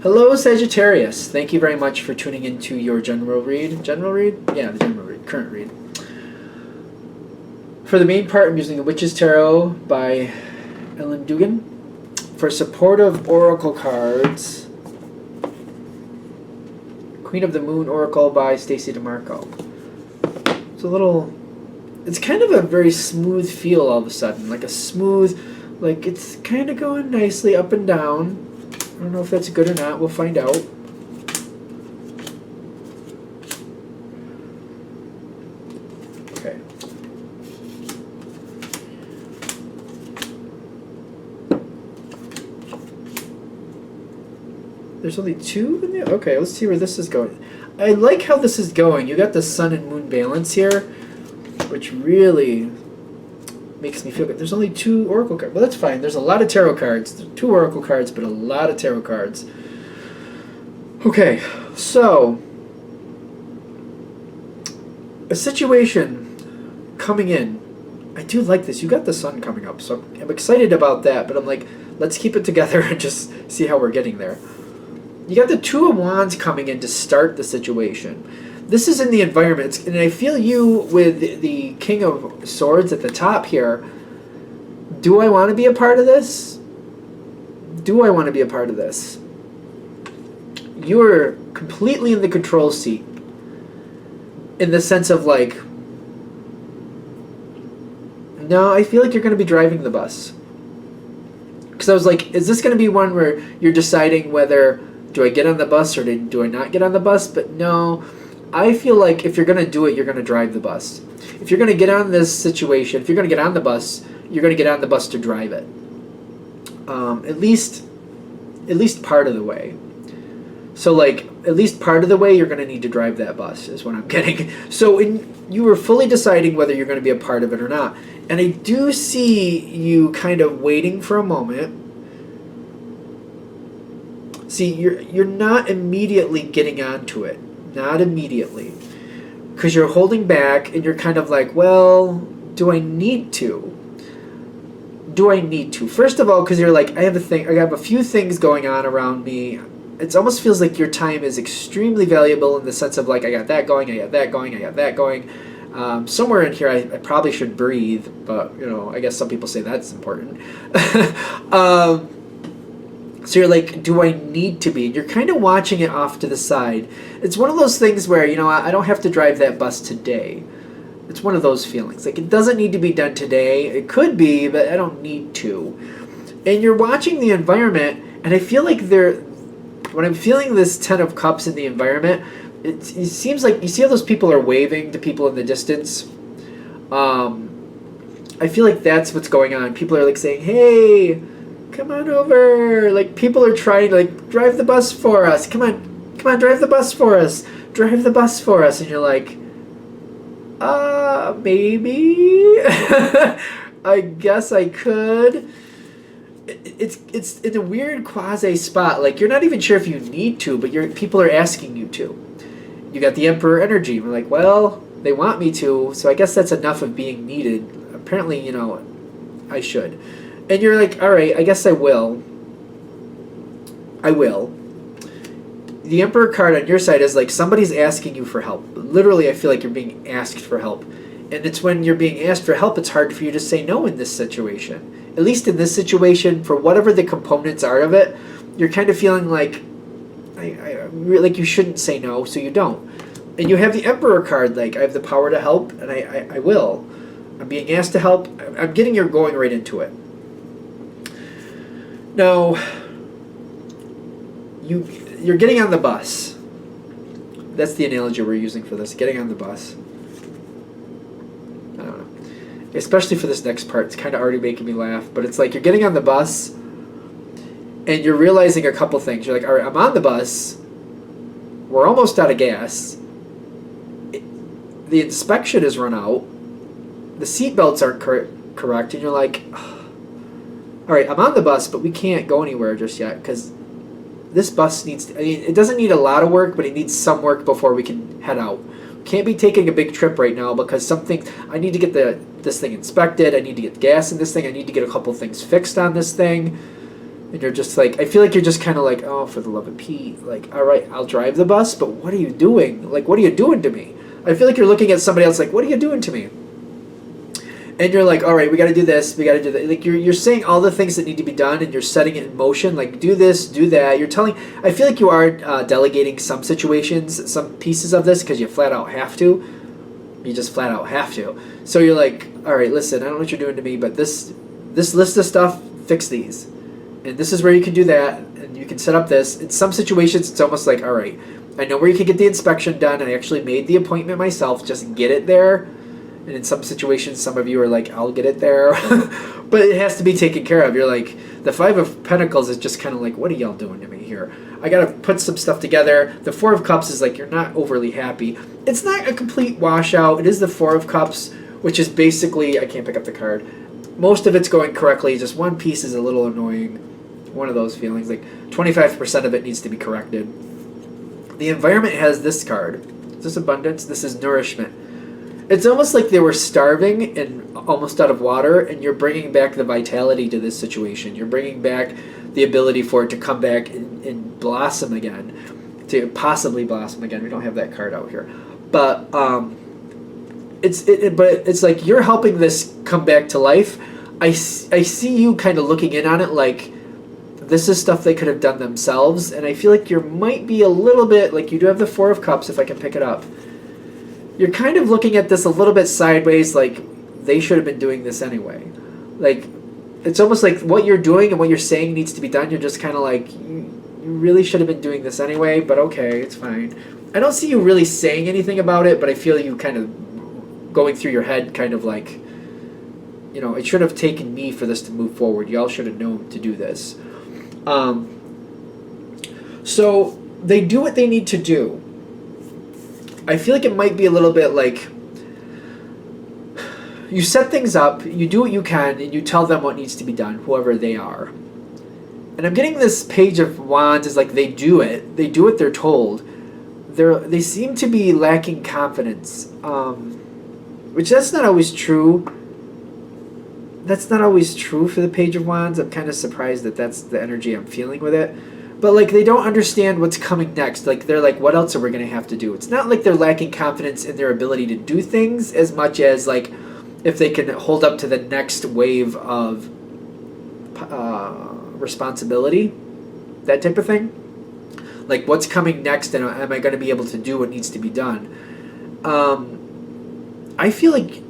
Hello, Sagittarius. Thank you very much for tuning into your general read. General read? Yeah, the general read. Current read. For the main part, I'm using the Witch's Tarot by Ellen Dugan. For supportive oracle cards, Queen of the Moon Oracle by Stacey DeMarco. It's kind of a very smooth feel all of a sudden. Like a smooth, like it's kind of going nicely up and down. I don't know if that's good or not. We'll find out. Okay. There's only two in there? Okay, let's see where this is going. I like how this is going. You got the sun and moon balance here, which really makes me feel good. There's only two oracle cards. Well, that's fine. There's a lot of tarot cards. There's two oracle cards, but a lot of tarot cards. Okay, so a situation coming in. I do like this. You got the sun coming up, so I'm excited about that, but I'm like, let's keep it together and just see how we're getting there. You got the Two of Wands coming in to start the situation. This is in the environment, and I feel you with the King of Swords at the top here. Do I want to be a part of this? Do I want to be a part of this? You're completely in the control seat. In the sense of like, no, I feel like you're going to be driving the bus. Because I was like, is this going to be one where you're deciding whether, do I get on the bus or do I not get on the bus? But no, I feel like if you're going to do it, you're going to drive the bus. If you're going to get on this situation, if you're going to get on the bus, you're going to get on the bus to drive it. At least part of the way. So like, at least part of the way, you're going to need to drive that bus is what I'm getting. So you were fully deciding whether you're going to be a part of it or not. And I do see you kind of waiting for a moment. See, you're not immediately getting onto it. Not immediately. Because you're holding back and you're kind of like, well, do I need to? Do I need to? First of all, because you're like, I have a few things going on around me. It almost feels like your time is extremely valuable in the sense of like, I got that going, I got that going, I got that going. Somewhere in here, I probably should breathe, but you know, I guess some people say that's important. So you're like, do I need to be? You're kind of watching it off to the side. It's one of those things where, you know, I don't have to drive that bus today. It's one of those feelings. Like, it doesn't need to be done today. It could be, but I don't need to. And you're watching the environment, and I feel like when I'm feeling this Ten of Cups in the environment, it seems like, you see how those people are waving to people in the distance? I feel like that's what's going on. People are like saying, hey, come on over. Like, people are trying to, like, drive the bus for us. Come on, drive the bus for us. Drive the bus for us. And you're like, maybe. I guess I could. It's in a weird quasi spot. Like, you're not even sure if you need to, but people are asking you to. You got the Emperor energy. We're like, well, they want me to, so I guess that's enough of being needed. Apparently, you know, I should. And you're like, all right, I guess I will. I will. The Emperor card on your side is like somebody's asking you for help. Literally, I feel like you're being asked for help. And it's when you're being asked for help, it's hard for you to say no in this situation. At least in this situation, for whatever the components are of it, you're kind of feeling like, like you shouldn't say no, so you don't. And you have the Emperor card, like, I have the power to help, and I will. I'm being asked to help. I'm getting you going right into it. Now, you're getting on the bus. That's the analogy we're using for this, getting on the bus. I don't know. Especially for this next part, it's kind of already making me laugh, but it's like you're getting on the bus, and you're realizing a couple things. You're like, all right, I'm on the bus. We're almost out of gas. The inspection has run out. The seatbelts aren't correct, and you're like, all right, I'm on the bus, but we can't go anywhere just yet because this bus needs to, I mean, it doesn't need a lot of work, but it needs some work before we can head out. Can't be taking a big trip right now because I need to get this thing inspected. I need to get gas in this thing. I need to get a couple things fixed on this thing. And you're just like, I feel like you're just kind of like, oh, for the love of Pete, like, all right, I'll drive the bus, but what are you doing? Like, what are you doing to me? I feel like you're looking at somebody else like, what are you doing to me? And you're like, all right, we got to do this, we got to do that. Like, you're saying all the things that need to be done, and you're setting it in motion. Like, do this, do that. You're telling. I feel like you are delegating some situations, some pieces of this, because you flat out have to. You just flat out have to. So you're like, all right, listen, I don't know what you're doing to me, but this list of stuff, fix these, and this is where you can do that, and you can set up this. In some situations, it's almost like, all right, I know where you can get the inspection done. I actually made the appointment myself. Just get it there. And in some situations, some of you are like, I'll get it there. But it has to be taken care of. You're like, the Five of Pentacles is just kind of like, what are y'all doing to me here? I got to put some stuff together. The Four of Cups is like, you're not overly happy. It's not a complete washout. It is the Four of Cups, which is basically, I can't pick up the card. Most of it's going correctly. Just one piece is a little annoying. One of those feelings. Like 25% of it needs to be corrected. The environment has this card. Is this abundance? This is nourishment. It's almost like they were starving and almost out of water, and you're bringing back the vitality to this situation. You're bringing back the ability for it to come back and blossom again, to possibly blossom again. We don't have that card out here, but it's like you're helping this come back to life. I see you kind of looking in on it like this is stuff they could have done themselves, and I feel like you might be a little bit like you do have the Four of Cups if I can pick it up. You're kind of looking at this a little bit sideways, like they should have been doing this anyway. Like, it's almost like what you're doing and what you're saying needs to be done. You're just kind of like, you really should have been doing this anyway, but okay, it's fine. I don't see you really saying anything about it, but I feel you kind of going through your head kind of like, you know, it should have taken me for this to move forward. Y'all should have known to do this. So they do what they need to do. I feel like it might be a little bit like you set things up, you do what you can, and you tell them what needs to be done, whoever they are. And I'm getting this Page of Wands is like they do it. They do what they're told. They seem to be lacking confidence, which that's not always true. That's not always true for the Page of Wands. I'm kind of surprised that that's the energy I'm feeling with it. But, like, they don't understand what's coming next. Like, they're like, what else are we going to have to do? It's not like they're lacking confidence in their ability to do things as much as, like, if they can hold up to the next wave of responsibility, that type of thing. Like, what's coming next, and am I going to be able to do what needs to be done? I feel like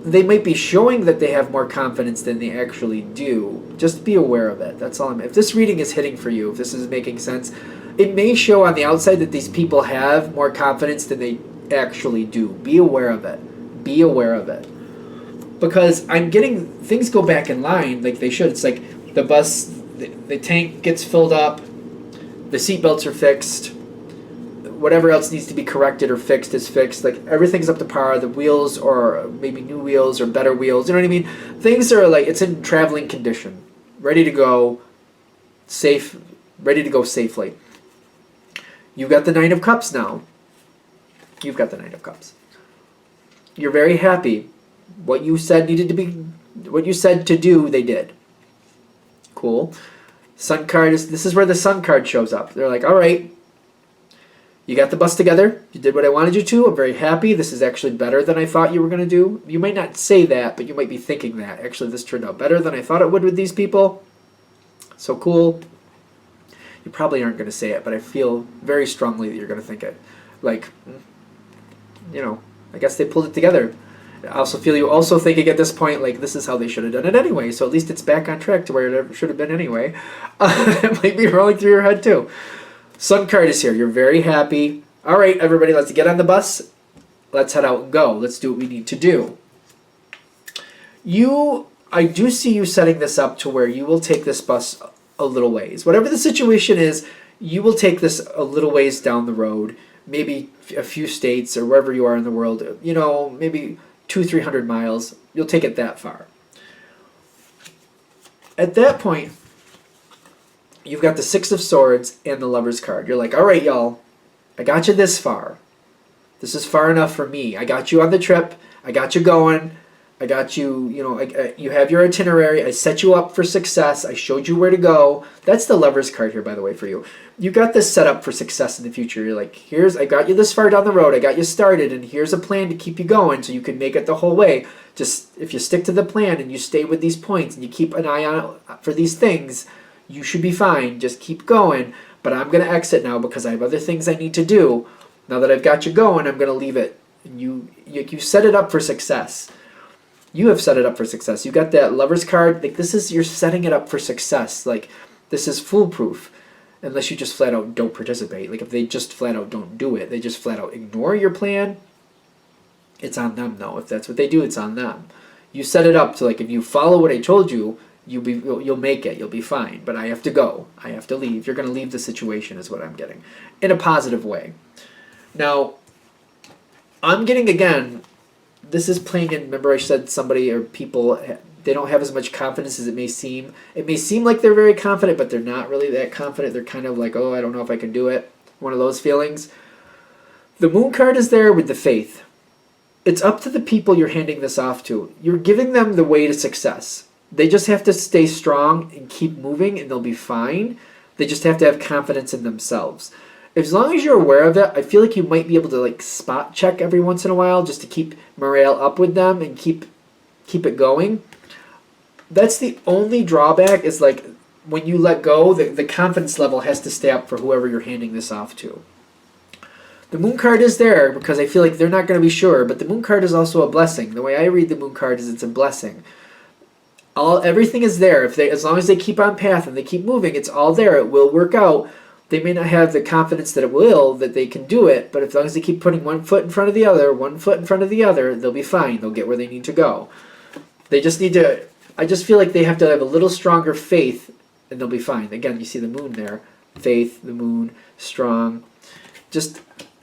they might be showing that they have more confidence than they actually do. Just be aware of it. That's all if this reading is hitting for you, if this is making sense, it may show on the outside that these people have more confidence than they actually do. Be aware of it. Be aware of it. Because I'm getting things go back in line like they should. It's like the bus, the tank gets filled up, the seatbelts are fixed, whatever else needs to be corrected or fixed is fixed. Like, everything's up to par. The wheels, or maybe new wheels or better wheels. You know what I mean? Things are like, it's in traveling condition. Ready to go. Safe. Ready to go safely. You've got the Nine of Cups now. You've got the Nine of Cups. You're very happy. What you said needed to be, what you said to do, they did. Cool. Sun card is, this is where the Sun card shows up. They're like, all right, you got the bus together. You did what I wanted you to. I'm very happy. This is actually better than I thought you were going to do. You might not say that, but you might be thinking that. Actually, this turned out better than I thought it would with these people. So cool. You probably aren't going to say it, but I feel very strongly that you're going to think it. Like, you know, I guess they pulled it together. I also feel you also thinking at this point, like, this is how they should have done it anyway. So at least it's back on track to where it should have been anyway. It might be rolling through your head too. Sun card is here. You're very happy. All right, everybody, let's get on the bus. Let's head out and go. Let's do what we need to do. I do see you setting this up to where you will take this bus a little ways. Whatever the situation is, you will take this a little ways down the road, maybe a few states or wherever you are in the world, you know, maybe 200-300 miles. You'll take it that far. At that point, you've got the Six of Swords and the Lover's card. You're like, all right, y'all, I got you this far. This is far enough for me. I got you on the trip. I got you going. I got you, you have your itinerary. I set you up for success. I showed you where to go. That's the Lover's card here, by the way, for you. You got this set up for success in the future. You're like, I got you this far down the road. I got you started, and here's a plan to keep you going so you can make it the whole way. Just if you stick to the plan and you stay with these points and you keep an eye on for these things, you should be fine. Just keep going. But I'm going to exit now because I have other things I need to do. Now that I've got you going, I'm going to leave it. And you set it up for success. You have set it up for success. You got that Lover's card. Like you're setting it up for success. Like this is foolproof, unless you just flat out don't participate. Like if they just flat out don't do it, they just flat out ignore your plan. It's on them though. If that's what they do, it's on them. You set it up to like if you follow what I told you, you'll make it. You'll be fine. But I have to go. I have to leave. You're going to leave the situation, is what I'm getting, in a positive way. Now, I'm getting again. This is playing in, remember I said somebody or people, they don't have as much confidence as it may seem. It may seem like they're very confident, but they're not really that confident. They're kind of like, oh, I don't know if I can do it. One of those feelings. The Moon card is there with the Faith. It's up to the people you're handing this off to. You're giving them the way to success. They just have to stay strong and keep moving, and they'll be fine. They just have to have confidence in themselves. As long as you're aware of it, I feel like you might be able to like spot check every once in a while just to keep morale up with them and keep it going. That's the only drawback, is like when you let go, the confidence level has to stay up for whoever you're handing this off to. The Moon card is there because I feel like they're not going to be sure, but the Moon card is also a blessing. The way I read the Moon card is it's a blessing. Everything is there. As long as they keep on path and they keep moving, it's all there. It will work out. They may not have the confidence that they can do it, but as long as they keep putting one foot in front of the other, they'll be fine. They'll get where they need to go. They just need to, I just feel like they have to have a little stronger faith, and they'll be fine. Again, you see the Moon there. Faith, the Moon, strong.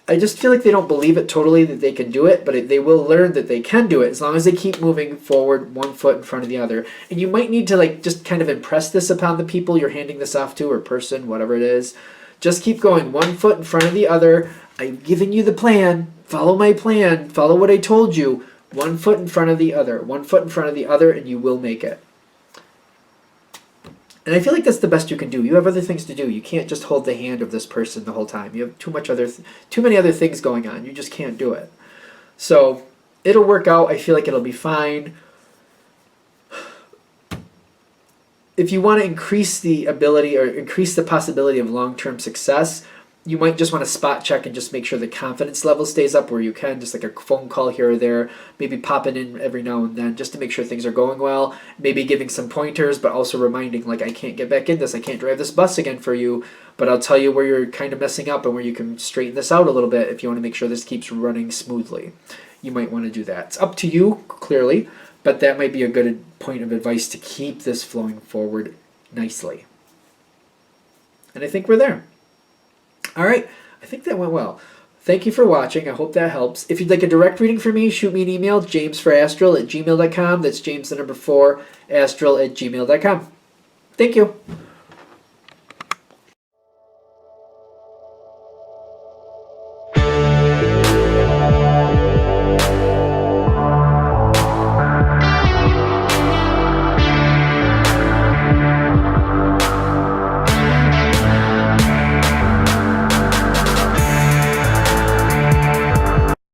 I just feel like they don't believe it totally that they can do it, but they will learn that they can do it as long as they keep moving forward one foot in front of the other. And you might need to like just kind of impress this upon the people you're handing this off to, or person, whatever it is. Just keep going one foot in front of the other. I'm giving you the plan. Follow my plan. Follow what I told you. One foot in front of the other. One foot in front of the other, and you will make it. And I feel like that's the best you can do. You have other things to do. You can't just hold the hand of this person the whole time. You have too many other things going on. You just can't do it. So it'll work out. I feel like it'll be fine. If you want to increase the ability or increase the possibility of long-term success, you might just want to spot check and just make sure the confidence level stays up where you can, just like a phone call here or there, maybe popping in every now and then just to make sure things are going well, maybe giving some pointers, but also reminding, like, I can't get back in this, I can't drive this bus again for you, but I'll tell you where you're kind of messing up and where you can straighten this out a little bit if you want to make sure this keeps running smoothly. You might want to do that. It's up to you, clearly, but that might be a good point of advice to keep this flowing forward nicely. And I think we're there. All right, I think that went well. Thank you for watching. I hope that helps. If you'd like a direct reading from me, shoot me an email, jamesforastral@gmail.com. That's James, the number 4, astral@gmail.com. Thank you.